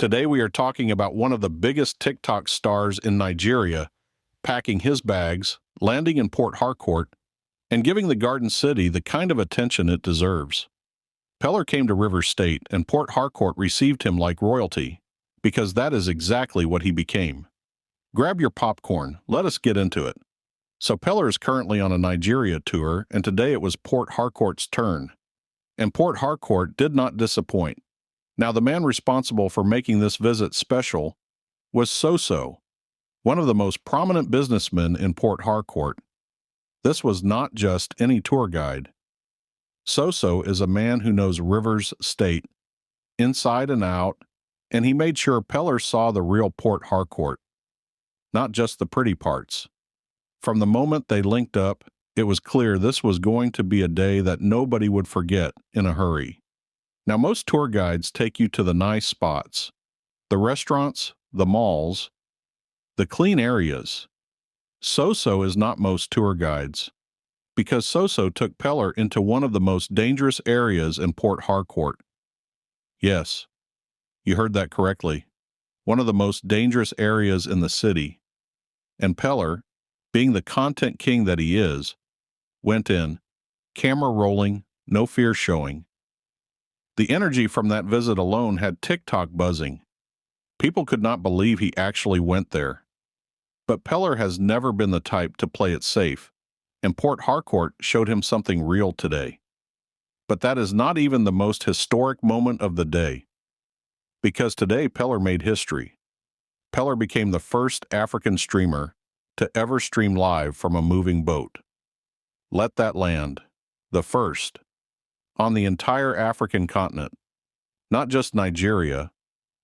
Today we are talking about one of the biggest TikTok stars in Nigeria, packing his bags, landing in Port Harcourt, and giving the Garden City the kind of attention it deserves. Peller came to River State, and Port Harcourt received him like royalty, because that is exactly what he became. Grab your popcorn, let us get into it. So Peller is currently on a Nigeria tour, and today it was Port Harcourt's turn. And Port Harcourt did not disappoint. Now, the man responsible for making this visit special was Soso, one of the most prominent businessmen in Port Harcourt. This was not just any tour guide. Soso is a man who knows Rivers State inside and out, and he made sure Peller saw the real Port Harcourt, not just the pretty parts. From the moment they linked up, it was clear this was going to be a day that nobody would forget in a hurry. Now, most tour guides take you to the nice spots, the restaurants, the malls, the clean areas. Soso is not most tour guides, because Soso took Peller into one of the most dangerous areas in Port Harcourt. Yes, you heard that correctly. One of the most dangerous areas in the city. And Peller, being the content king that he is, went in, camera rolling, no fear showing. The energy from that visit alone had TikTok buzzing. People could not believe he actually went there. But Peller has never been the type to play it safe, and Port Harcourt showed him something real today. But that is not even the most historic moment of the day, because today Peller made history. Peller became the first African streamer to ever stream live from a moving boat. Let that land. The first. On the entire African continent. Not just Nigeria,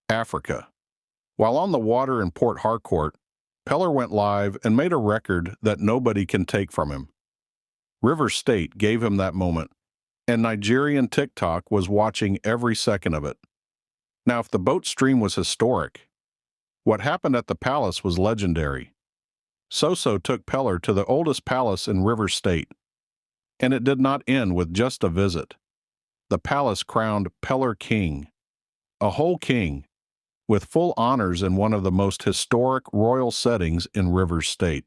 Africa. While on the water in Port Harcourt, Peller went live and made a record that nobody can take from him. River State gave him that moment, and Nigerian TikTok was watching every second of it. Now, if the boat stream was historic, what happened at the palace was legendary. Soso took Peller to the oldest palace in River State, and it did not end with just a visit. The palace crowned Peller king, a whole king, with full honors in one of the most historic royal settings in River State.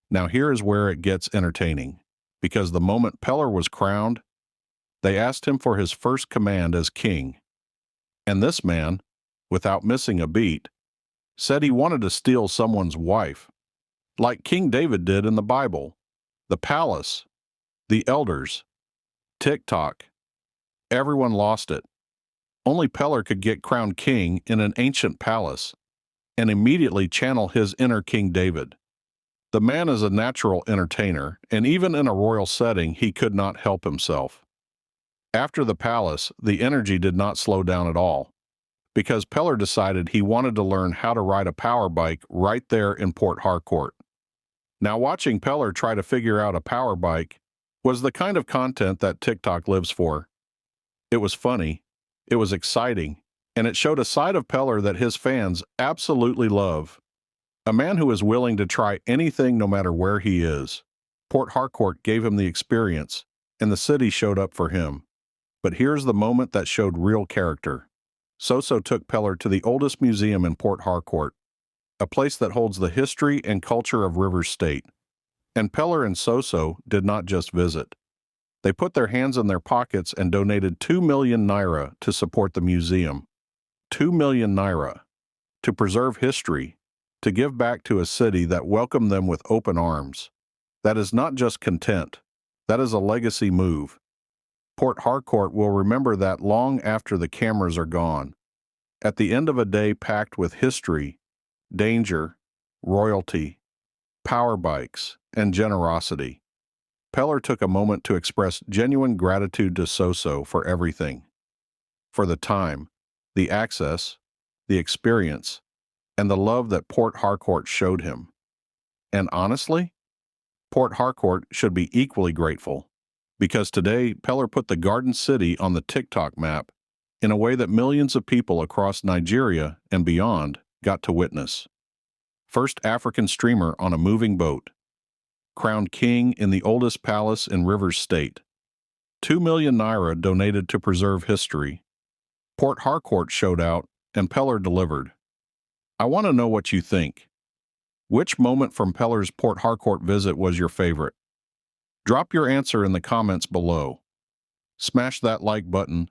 Now here is where it gets entertaining, because the moment Peller was crowned, they asked him for his first command as king. And this man, without missing a beat, said he wanted to steal someone's wife, like King David did in the Bible. The palace, the elders, TikTok, everyone lost it. Only Peller could get crowned king in an ancient palace and immediately channel his inner King David. The man is a natural entertainer, and even in a royal setting, he could not help himself. After the palace, the energy did not slow down at all, because Peller decided he wanted to learn how to ride a power bike right there in Port Harcourt. Now, watching Peller try to figure out a power bike was the kind of content that TikTok lives for. It was funny, it was exciting, and it showed a side of Peller that his fans absolutely love. A man who is willing to try anything no matter where he is. Port Harcourt gave him the experience, and the city showed up for him. But here's the moment that showed real character. Soso took Peller to the oldest museum in Port Harcourt, a place that holds the history and culture of River State. And Peller and Soso did not just visit. They put their hands in their pockets and donated 2 million naira to support the museum. 2 million naira. To preserve history, to give back to a city that welcomed them with open arms. That is not just content. That is a legacy move. Port Harcourt will remember that long after the cameras are gone. At the end of a day packed with history, danger, royalty, power bikes, and generosity. Peller took a moment to express genuine gratitude to Soso for everything. For the time, the access, the experience, and the love that Port Harcourt showed him. And honestly, Port Harcourt should be equally grateful, because today Peller put the Garden City on the TikTok map in a way that millions of people across Nigeria and beyond got to witness. First African streamer on a moving boat. Crowned king in the oldest palace in River State. 2 million naira donated to preserve history. Port Harcourt showed out and Peller delivered. I want to know what you think. Which moment from Peller's Port Harcourt visit was your favorite? Drop your answer in the comments below. Smash that like button